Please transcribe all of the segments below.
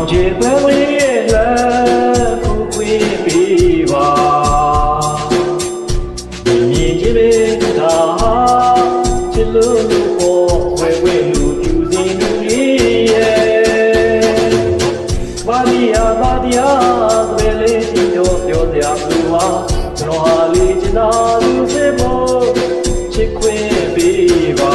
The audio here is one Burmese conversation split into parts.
အောင်ချေခွဲဝေးရဲ့လက်ကိုခွေးပေးပါမြင်ကြည့်ပေသာချစ်လို့ပေါ်ဝဲဝဲလူပြူစင်လူလေးရဲ့ဘာဒီယာသဘယ်လေးကြည့်တော့ပြောစရာဘူးပါကျွန်တော်ဟာလေးချင်တာလူစေဖို့ချစ်ခွေးပေးပါ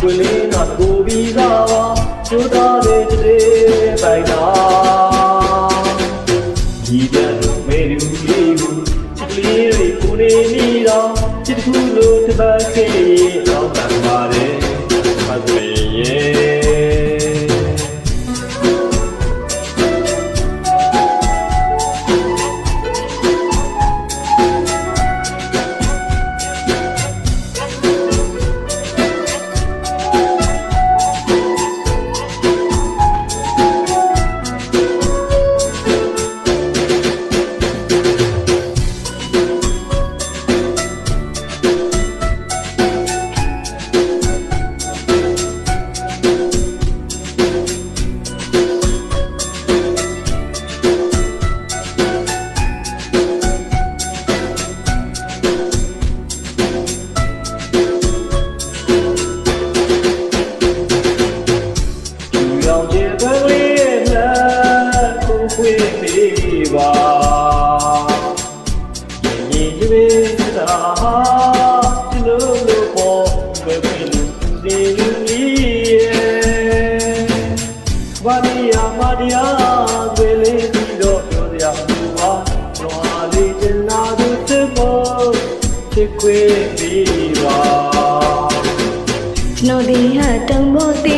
ကွေလေးနာကိုပြီးသားပါကျိုးသားလေးတဲ့ပိုင်တာဒီပြန်လို့မေလူလေးကိုချစ်လေးတွေကိုနေမိတော့ချစ်တစ်ခုလို့တစ်ပတ်ခေတော့တန်ပါတယ်မသွေရဲ့ခွေးပေးပါမြင်ကြည့်ပေသာဒီလိုပေါ်ဝဲခွေးလူဒီလူရဲ့ဘာဒီယာဝဲလေးပြီးတော့ပြောစရာဘူးပါကျွန်တော်လေးတင်လာသူစစ်ဖို့ချစ်ခွေးပေးပါကျွန်တော်ဒီဟာတုံဖို့